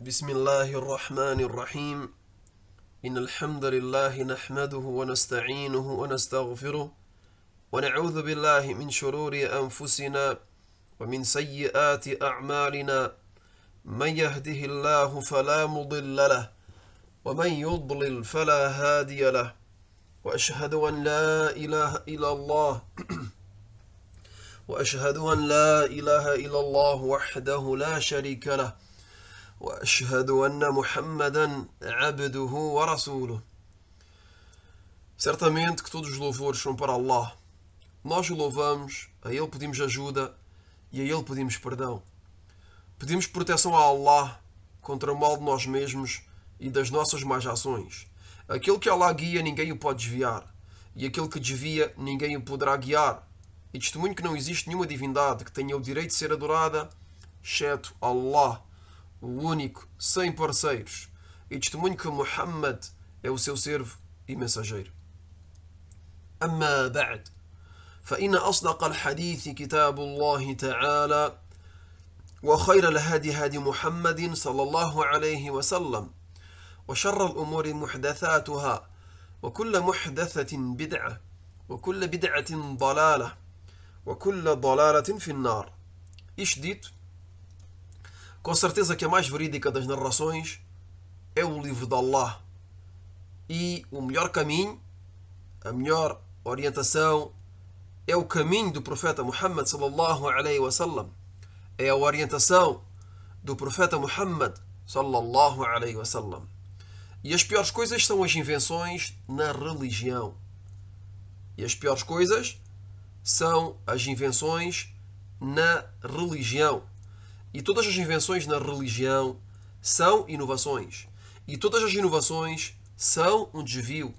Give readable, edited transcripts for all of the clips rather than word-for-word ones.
بسم الله الرحمن الرحيم إن الحمد لله نحمده ونستعينه ونستغفره ونعوذ بالله من شرور أنفسنا ومن سيئات أعمالنا من يهده الله فلا مضل له ومن يضلل فلا هادي له وأشهد أن لا إله إلا الله وأشهد أن لا إله إلا الله وحده لا شريك له وأشهد أن محمدا عبده ورسوله. Certamente que todos os louvores são para Allah. Nós o louvamos, a Ele pedimos ajuda e a Ele pedimos perdão. Pedimos proteção a Allah contra o mal de nós mesmos e das nossas más ações. Aquele que Allah guia, ninguém o pode desviar. E aquele que desvia, ninguém o poderá guiar. E testemunho que não existe nenhuma divindade que tenha o direito de ser adorada, exceto Allah, o único, sem parceiros. E testemunho que Muhammad é o seu servo e mensageiro. أما بعد فإن أصدق الحديث كتاب الله تعالى وخير الهدي هدي محمد صلى الله عليه وسلم وشر الأمور محدثاتها وكل محدثة بدعة وكل بدعة ضلالة وكل ضلالة في النار. Isto dito, com certeza que a mais verídica das narrações é o livro de Allah. E o melhor caminho, a melhor orientação, é o caminho do profeta Muhammad sallallahu alaihi wasallam. É a orientação do profeta Muhammad sallallahu alaihi wasallam. E as piores coisas são as invenções na religião. E as piores coisas são as invenções na religião. E todas as invenções na religião são inovações. E todas as inovações são um desvio.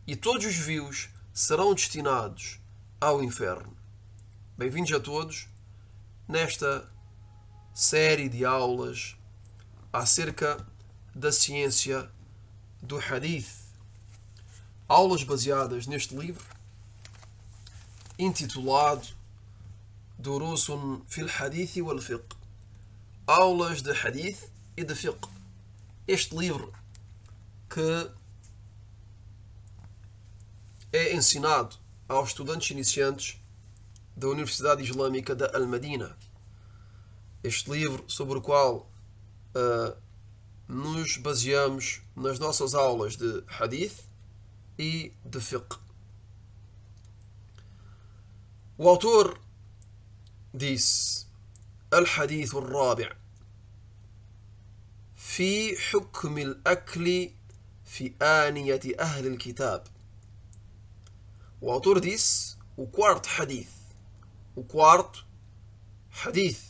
E todos os desvios serão destinados ao inferno. Bem-vindos a todos nesta série de aulas acerca da ciência do Hadith. Aulas baseadas neste livro intitulado Durusun fil Hadith wal Fiqh. Aulas de Hadith e de Fiqh. Este livro que é ensinado aos estudantes iniciantes da Universidade Islâmica da Al-Madina. Este livro sobre o qual nos baseamos nas nossas aulas de Hadith e de Fiqh. O autor disse: الحديث الرابع في حكم الأكل في آنية أهل الكتاب. O autor disse o quarto hadith. O quarto hadith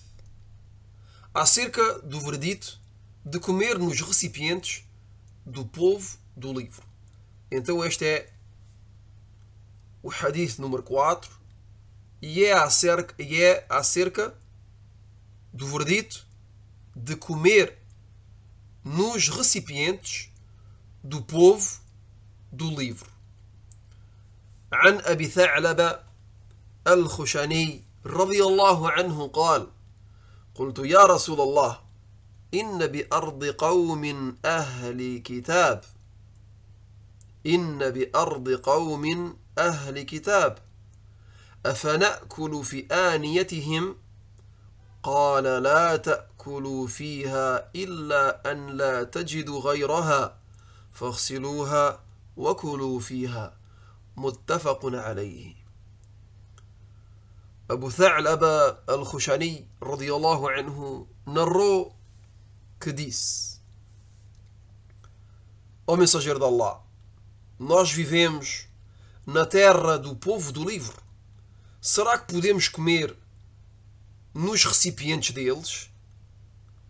acerca do veredito de comer nos recipientes do povo do livro. Então este é o hadith número 4 e é acerca do veredito de comer nos recipientes do povo do livro. عن أبي ثعلبة الخشني رضي الله عنه قال: قلت يا رسول الله إن بأرض قوم أهل كتاب أفنأكل في آنيتهم؟ قال: لا تأكلوا فيها إلا أن لا تجدوا غيرها فاغسلوها وكلوا فيها. متفق عليه. Abu Tha'laba al-Khushani radiyallahu anhu narrou que disse: Ó mensageiro de Allah, nós vivemos na terra do povo do livro. Será que podemos comer nos recipientes deles?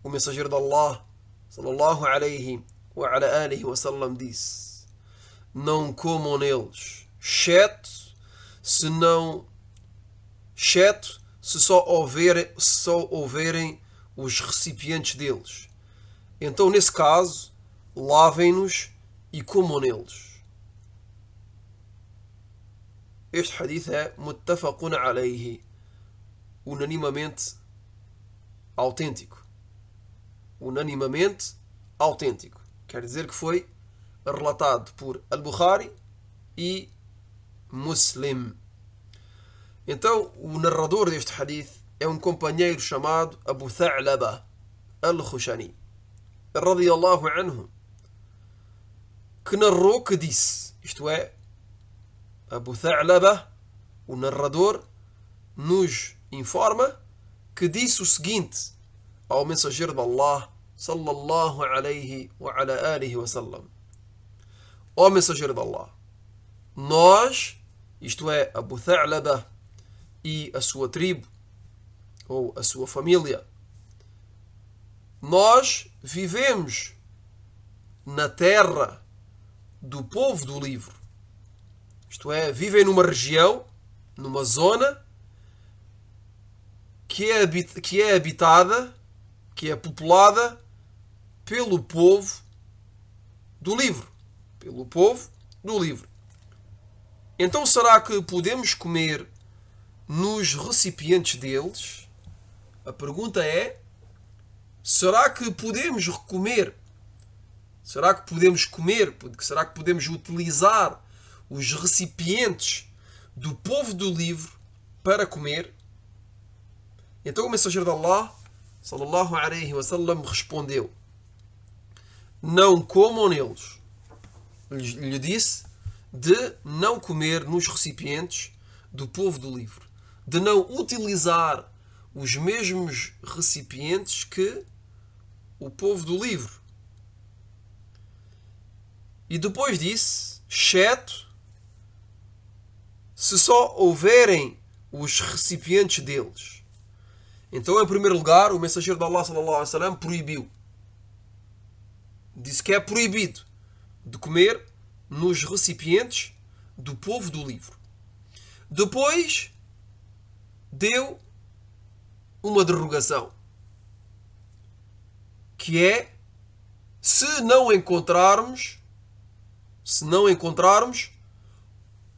O mensageiro de Allah sallallahu alaihi wa ala alihi wa sallam disse: não comam neles, exceto se só houverem os recipientes deles. Então, nesse caso, lavem-nos e comam neles. Este hadith é muttafaqun alayhi, unanimamente autêntico, unanimamente autêntico. Quer dizer que foi relatado por Al-Bukhari e Muslim. Então, o narrador deste hadith é um companheiro chamado Abu Tha'laba Al-Khushani, radiyallahu anhu, que narrou que disse, isto é, Abu Tha'laba, o narrador, nos informa que disse o seguinte ao mensageiro de Allah, sallallahu alayhi wa ala alihi wa sallam: ó mensageiro de Allah, nós, isto é, Abu Tha'laba e a sua tribo, ou a sua família, nós vivemos na terra do povo do livro. Isto é, vivem numa região, numa zona que é habitada, que é populada pelo povo do livro. Pelo povo do livro. Então será que podemos comer nos recipientes deles? A pergunta é: será que podemos comer? Será que podemos comer? Será que podemos utilizar os recipientes do povo do livro para comer? Então o mensageiro de Allah, sallallahu alayhi wa sallam, respondeu: não comam neles. Lhe disse de não comer nos recipientes do povo do livro, de não utilizar os mesmos recipientes que o povo do livro. E depois disse, exceto se só houverem os recipientes deles. Então, em primeiro lugar, o mensageiro de Allah, sallallahu alaihi wasallam, proibiu. Disse que é proibido de comer nos recipientes do povo do livro. Depois, deu uma derrogação, que é se não encontrarmos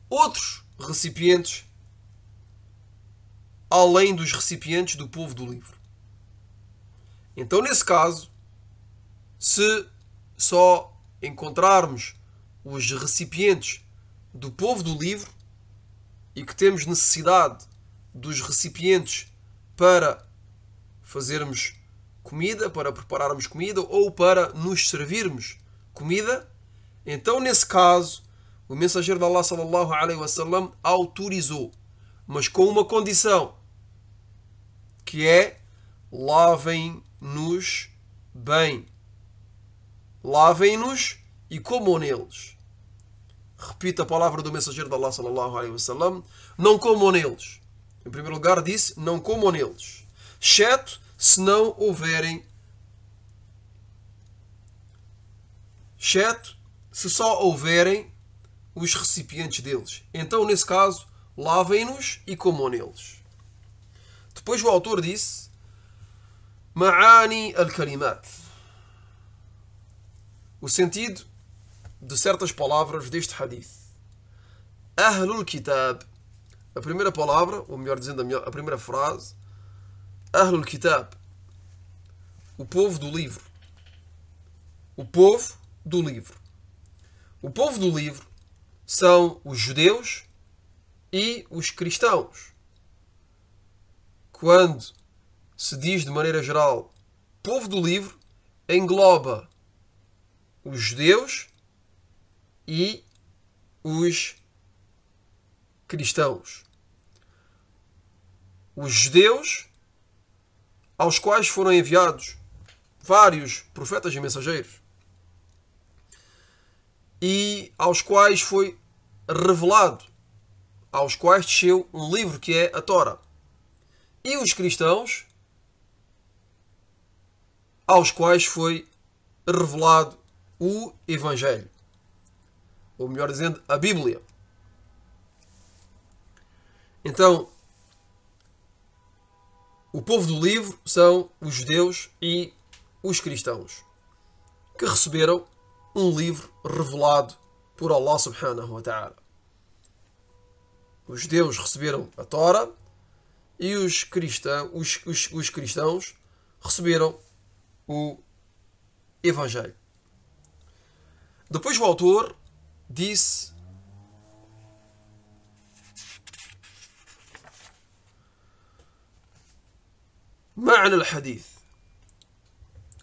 outros recipientes além dos recipientes do povo do livro. Então, nesse caso, se só encontrarmos os recipientes do povo do livro e que temos necessidade dos recipientes para fazermos comida, para prepararmos comida ou para nos servirmos comida, então nesse caso o mensageiro de Allah, sallallahu alaihi wasallam, autorizou, mas com uma condição, que é: lavem-nos bem, lavem-nos e comam neles. Repito a palavra do mensageiro de Allah, sallallahu alaihi wasallam: não comam neles. Em primeiro lugar disse, não comam neles, exceto se não houverem, exceto se só houverem os recipientes deles. Então, nesse caso, lavem-nos e comam neles. Depois o autor disse: Ma'ani al-kalimat, o sentido de certas palavras deste hadith. Ahlul kitab, a primeira palavra, ou melhor dizendo, a primeira frase, Ahlul kitab, o povo do livro. O povo do livro. O povo do livro são os judeus e os cristãos. Quando se diz de maneira geral povo do livro, engloba os judeus e os cristãos. Os judeus, aos quais foram enviados vários profetas e mensageiros, e aos quais foi revelado, aos quais desceu um livro que é a Tora. E os cristãos, aos quais foi revelado o Evangelho, ou melhor dizendo, a Bíblia. Então, o povo do livro são os judeus e os cristãos, que receberam um livro revelado por Allah subhanahu wa ta'ala. Os judeus receberam a Tora e os cristãos receberam o Evangelho. Depois o autor disse: معنى الحديث.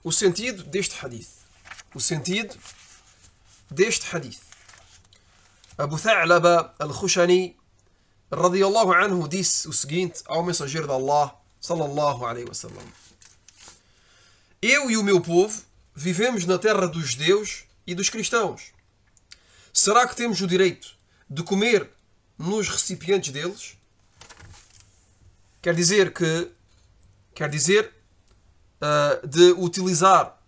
O sentido deste hadith. O sentido deste hadith. Abu Tha'laba al-Khushani radiyallahu anhu disse o seguinte ao mensageiro de Allah sallallahu alaihi wasallam: eu e o meu povo vivemos na terra dos judeus e dos cristãos. Será que temos o direito de comer nos recipientes deles? Quer dizer de utilizar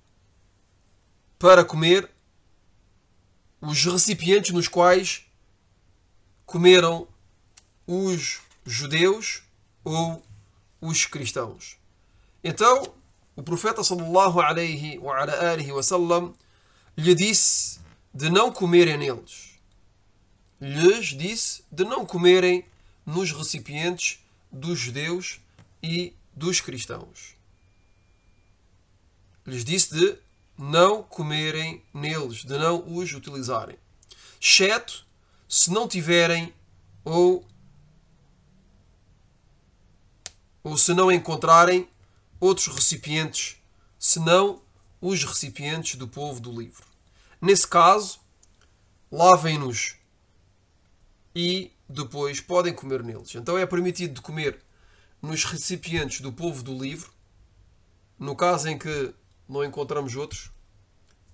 para comer os recipientes nos quais comeram os judeus ou os cristãos. Então, o profeta sallallahu alaihi wa ala alihi wa sallam lhe disse de não comerem neles. Lhes disse de não comerem nos recipientes dos judeus e dos cristãos. Lhes disse de não comerem neles, de não os utilizarem. Exceto se não tiverem ou se não encontrarem outros recipientes, senão os recipientes do povo do livro. Nesse caso, lavem-nos e depois podem comer neles. Então é permitido de comer nos recipientes do povo do livro, no caso em que não encontramos outros,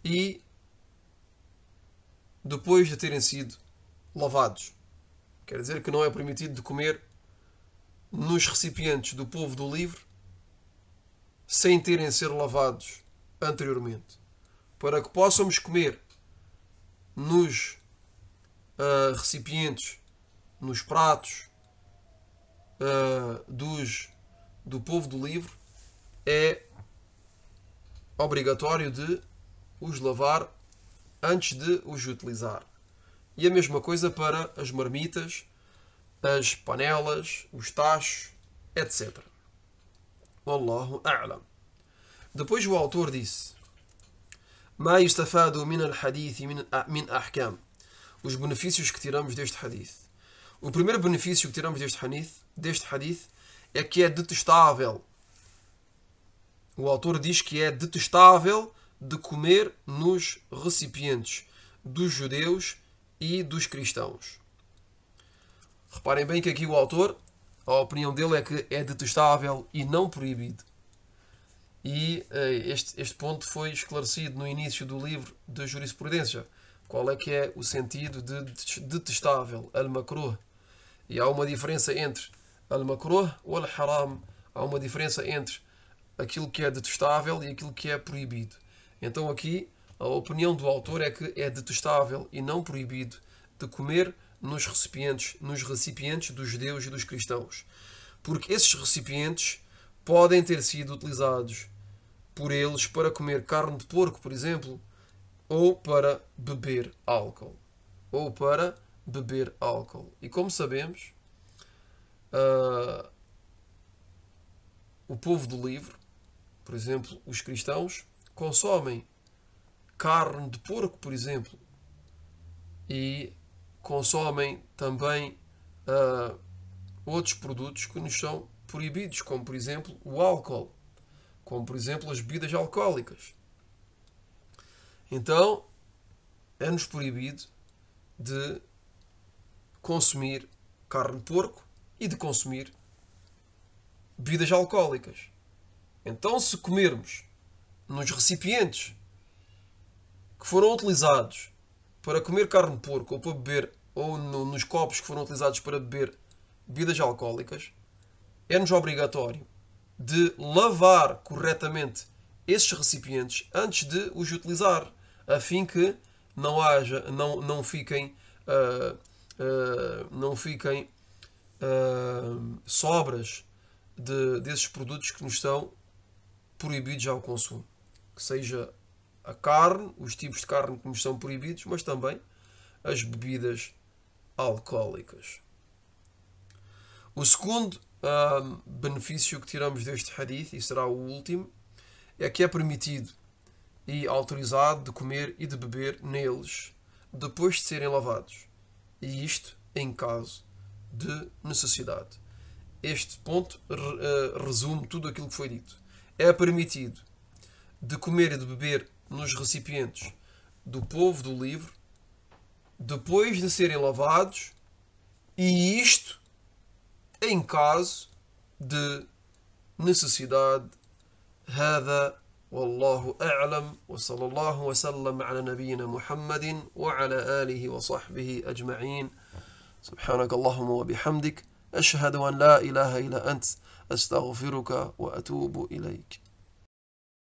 e depois de terem sido lavados. Quer dizer que não é permitido de comer nos recipientes do povo do livro sem terem sido lavados anteriormente. Para que possamos comer nos recipientes, nos pratos do povo do livro, é obrigatório de os lavar antes de os utilizar. E a mesma coisa para as marmitas, as panelas, os tachos, etc. Wallahu a'lam. Depois o autor disse: ما يستفاد من الحديث من أحكام. Os benefícios que tiramos deste hadith. O primeiro benefício que tiramos deste hadith é que é detestável. O autor diz que é detestável de comer nos recipientes dos judeus e dos cristãos. Reparem bem que aqui o autor, a opinião dele é que é detestável e não proibido. E este ponto foi esclarecido no início do livro de jurisprudência. Qual é que é o sentido de detestável, al-makruh? E há uma diferença entre al-makruh ou al-haram. Há uma diferença entre aquilo que é detestável e aquilo que é proibido. Então aqui a opinião do autor é que é detestável e não proibido de comer nos recipientes dos judeus e dos cristãos. Porque esses recipientes podem ter sido utilizados por eles para comer carne de porco, por exemplo, ou para beber álcool. E como sabemos, o povo do livro, por exemplo, os cristãos, consomem carne de porco, por exemplo, e consomem também outros produtos que nos são proibidos, como por exemplo o álcool, como por exemplo as bebidas alcoólicas. Então é-nos proibido de consumir carne de porco e de consumir bebidas alcoólicas. Então, se comermos nos recipientes que foram utilizados para comer carne de porco ou para beber, ou nos copos que foram utilizados para beber bebidas alcoólicas, é-nos obrigatório de lavar corretamente esses recipientes antes de os utilizar, a fim que não fiquem sobras desses produtos que nos são proibidos ao consumo. Que seja a carne, os tipos de carne que nos são proibidos, mas também as bebidas alcoólicas. O segundo benefício que tiramos deste hadith, e será o último, é que é permitido e autorizado de comer e de beber neles, depois de serem lavados. E isto em caso de necessidade. Este ponto resume tudo aquilo que foi dito. É permitido de comer e de beber nos recipientes do povo do livro, depois de serem lavados, e isto em caso de necessidade. هذا والله أعلم وصلى الله وسلم على نبينا محمد وعلى آله وصحبه أجمعين. سبحانك اللهم وبحمدك أشهد أن لا إله إلا أنت أستغفرك وأتوب إليك.